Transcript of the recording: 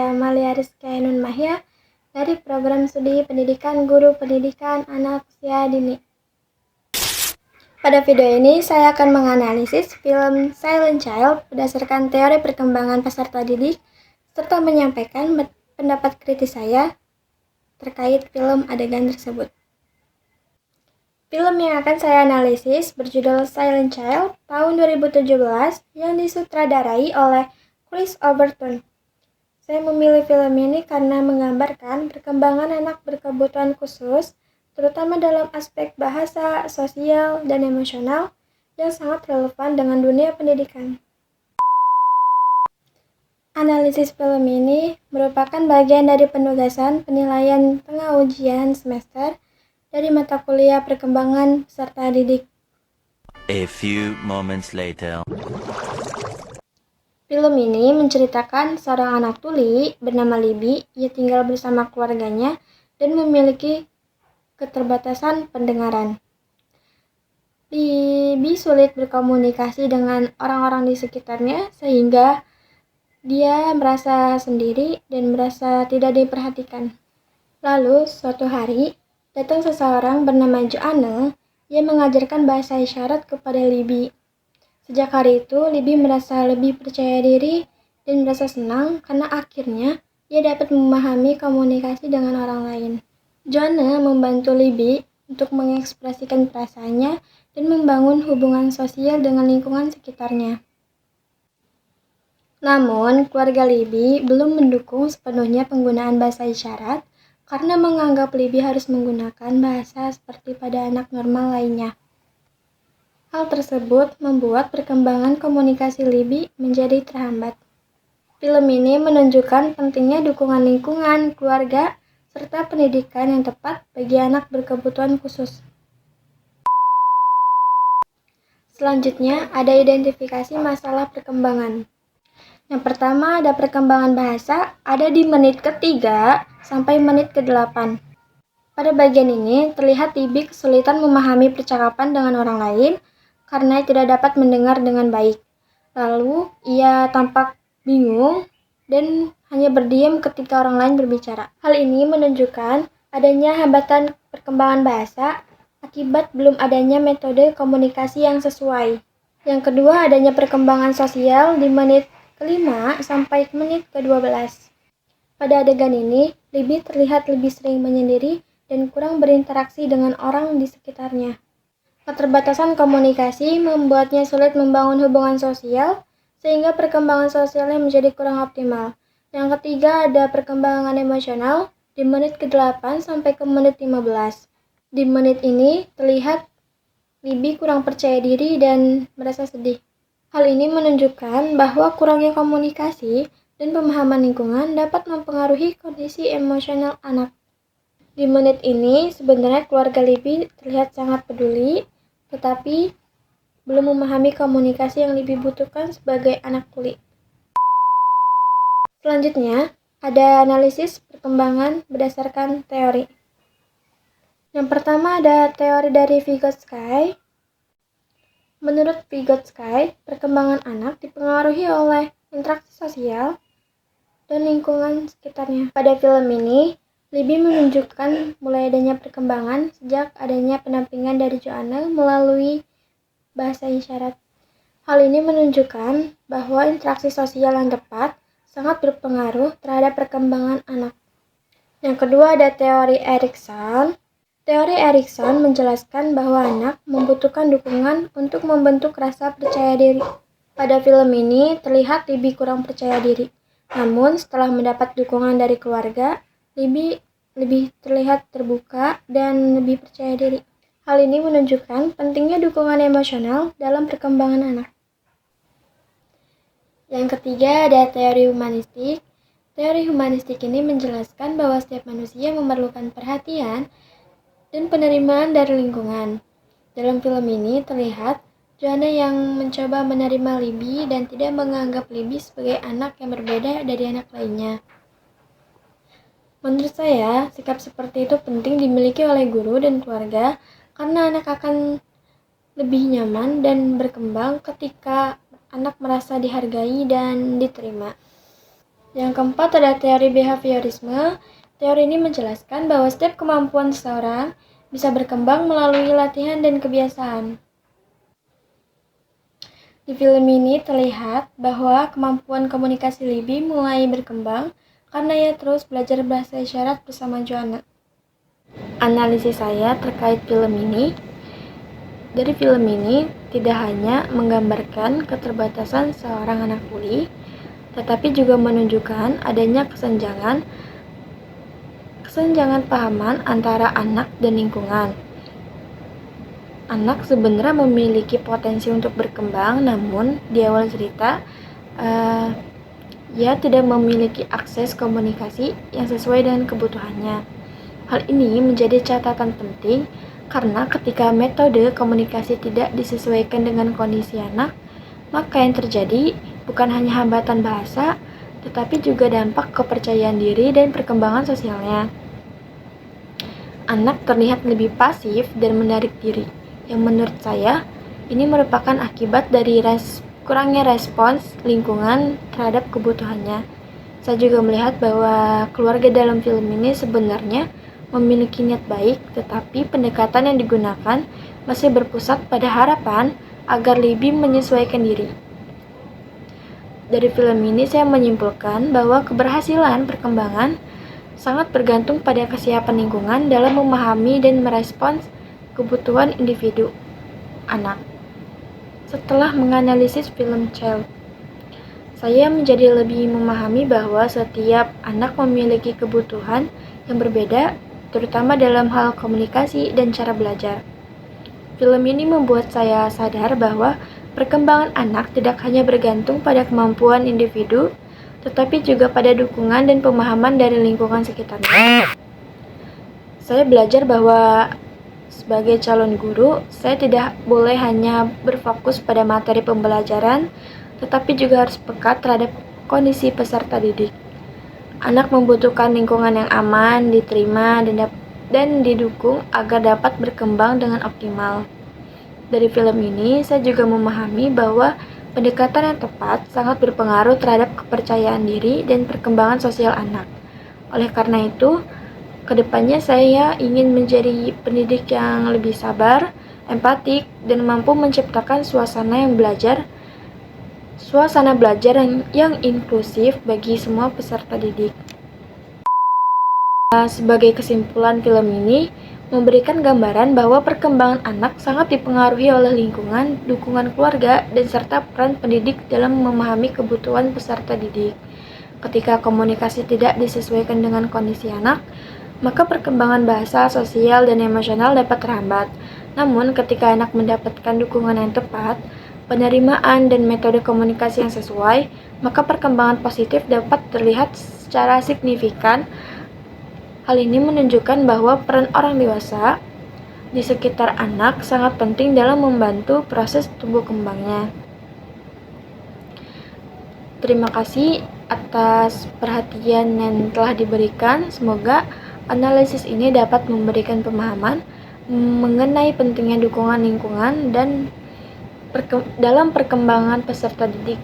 saya Amalia Rizky Ainun Mahya dari Program Studi Pendidikan Guru Pendidikan Anak Usia Dini. Pada video ini saya akan menganalisis film Silent Child berdasarkan teori perkembangan peserta didik serta menyampaikan pendapat kritis saya terkait film adegan tersebut. Film yang akan saya analisis berjudul Silent Child tahun 2017 yang disutradarai oleh Chris Overton. Saya memilih film ini karena menggambarkan perkembangan anak berkebutuhan khusus, terutama dalam aspek bahasa, sosial, dan emosional yang sangat relevan dengan dunia pendidikan. Analisis film ini merupakan bagian dari penugasan penilaian tengah ujian semester dari mata kuliah perkembangan peserta didik. A few moments later. Film ini menceritakan seorang anak tuli bernama Libby. Ia tinggal bersama keluarganya dan memiliki keterbatasan pendengaran. Libby sulit berkomunikasi dengan orang-orang di sekitarnya sehingga dia merasa sendiri dan merasa tidak diperhatikan. Lalu suatu hari datang seseorang bernama Joanne yang mengajarkan bahasa isyarat kepada Libby. Sejak hari itu, Libby merasa lebih percaya diri dan merasa senang karena akhirnya ia dapat memahami komunikasi dengan orang lain. Joanne membantu Libby untuk mengekspresikan perasaannya dan membangun hubungan sosial dengan lingkungan sekitarnya. Namun, keluarga Libby belum mendukung sepenuhnya penggunaan bahasa isyarat karena menganggap Libby harus menggunakan bahasa seperti pada anak normal lainnya. Hal tersebut membuat perkembangan komunikasi Libby menjadi terhambat. Film ini menunjukkan pentingnya dukungan lingkungan, keluarga, serta pendidikan yang tepat bagi anak berkebutuhan khusus. Selanjutnya, ada identifikasi masalah perkembangan. Yang pertama ada perkembangan bahasa, ada di menit ke-3 sampai menit ke-8. Pada bagian ini, terlihat Libby kesulitan memahami percakapan dengan orang lain, karena tidak dapat mendengar dengan baik. Lalu, ia tampak bingung dan hanya berdiam ketika orang lain berbicara. Hal ini menunjukkan adanya hambatan perkembangan bahasa akibat belum adanya metode komunikasi yang sesuai. Yang kedua, adanya perkembangan sosial di menit ke-5 sampai menit ke-12. Pada adegan ini, Libby terlihat lebih sering menyendiri dan kurang berinteraksi dengan orang di sekitarnya. Keterbatasan komunikasi membuatnya sulit membangun hubungan sosial, sehingga perkembangan sosialnya menjadi kurang optimal. Yang ketiga ada perkembangan emosional di menit ke-8 sampai ke menit 15. Di menit ini terlihat Libby kurang percaya diri dan merasa sedih. Hal ini menunjukkan bahwa kurangnya komunikasi dan pemahaman lingkungan dapat mempengaruhi kondisi emosional anak. Di menit ini sebenarnya keluarga Libby terlihat sangat peduli, tetapi belum memahami komunikasi yang Libby butuhkan sebagai anak tuli. Selanjutnya, ada analisis perkembangan berdasarkan teori. Yang pertama ada teori dari Vygotsky. Menurut Vygotsky, perkembangan anak dipengaruhi oleh interaksi sosial dan lingkungan sekitarnya. Pada film ini, Libby menunjukkan mulai adanya perkembangan sejak adanya pendampingan dari Joanne melalui bahasa isyarat. Hal ini menunjukkan bahwa interaksi sosial yang tepat sangat berpengaruh terhadap perkembangan anak. Yang kedua ada teori Erikson. Teori Erikson menjelaskan bahwa anak membutuhkan dukungan untuk membentuk rasa percaya diri. Pada film ini terlihat Libby kurang percaya diri. Namun setelah mendapat dukungan dari keluarga, Libby lebih terlihat terbuka dan lebih percaya diri. Hal ini menunjukkan pentingnya dukungan emosional dalam perkembangan anak. Yang ketiga ada teori humanistik. Teori humanistik ini menjelaskan bahwa setiap manusia memerlukan perhatian dan penerimaan dari lingkungan. Dalam film ini terlihat Joanne yang mencoba menerima Libby dan tidak menganggap Libby sebagai anak yang berbeda dari anak lainnya. Menurut saya, sikap seperti itu penting dimiliki oleh guru dan keluarga karena anak akan lebih nyaman dan berkembang ketika anak merasa dihargai dan diterima. Yang keempat ada teori behaviorisme. Teori ini menjelaskan bahwa setiap kemampuan seseorang bisa berkembang melalui latihan dan kebiasaan. Di film ini terlihat bahwa kemampuan komunikasi Libby mulai berkembang karena ia terus belajar bahasa isyarat bersama Joanna. Analisis saya terkait film ini, dari film ini tidak hanya menggambarkan keterbatasan seorang anak tuli, tetapi juga menunjukkan adanya kesenjangan pahaman antara anak dan lingkungan. Anak sebenarnya memiliki potensi untuk berkembang, namun di awal cerita ia tidak memiliki akses komunikasi yang sesuai dengan kebutuhannya. Hal ini menjadi catatan penting karena ketika metode komunikasi tidak disesuaikan dengan kondisi anak, maka yang terjadi bukan hanya hambatan bahasa, tetapi juga dampak kepercayaan diri dan perkembangan sosialnya. Anak terlihat lebih pasif dan menarik diri, yang menurut saya ini merupakan akibat dari kurangnya respons lingkungan terhadap kebutuhannya. Saya juga melihat bahwa keluarga dalam film ini sebenarnya memiliki niat baik, tetapi pendekatan yang digunakan masih berpusat pada harapan agar Libby menyesuaikan diri. Dari film ini saya menyimpulkan bahwa keberhasilan perkembangan sangat bergantung pada kesiapan lingkungan dalam memahami dan merespons kebutuhan individu anak. Setelah menganalisis film Child, saya menjadi lebih memahami bahwa setiap anak memiliki kebutuhan yang berbeda, terutama dalam hal komunikasi dan cara belajar. Film ini membuat saya sadar bahwa perkembangan anak tidak hanya bergantung pada kemampuan individu, tetapi juga pada dukungan dan pemahaman dari lingkungan sekitarnya. Saya belajar bahwa sebagai calon guru, saya tidak boleh hanya berfokus pada materi pembelajaran, tetapi juga harus peka terhadap kondisi peserta didik. Anak membutuhkan lingkungan yang aman, diterima, dan didukung agar dapat berkembang dengan optimal. Dari film ini, saya juga memahami bahwa pendekatan yang tepat sangat berpengaruh terhadap kepercayaan diri dan perkembangan sosial anak. Oleh karena itu, kedepannya saya ingin menjadi pendidik yang lebih sabar, empatik, dan mampu menciptakan suasana belajar yang inklusif bagi semua peserta didik. Sebagai kesimpulan, film ini memberikan gambaran bahwa perkembangan anak sangat dipengaruhi oleh lingkungan, dukungan keluarga, dan serta peran pendidik dalam memahami kebutuhan peserta didik. Ketika komunikasi tidak disesuaikan dengan kondisi anak, maka perkembangan bahasa, sosial, dan emosional dapat terhambat. Namun, ketika anak mendapatkan dukungan yang tepat, penerimaan, dan metode komunikasi yang sesuai, maka perkembangan positif dapat terlihat secara signifikan. Hal ini menunjukkan bahwa peran orang dewasa di sekitar anak sangat penting dalam membantu proses tumbuh kembangnya. Terima kasih atas perhatian yang telah diberikan. Semoga analisis ini dapat memberikan pemahaman mengenai pentingnya dukungan lingkungan dan dalam perkembangan peserta didik.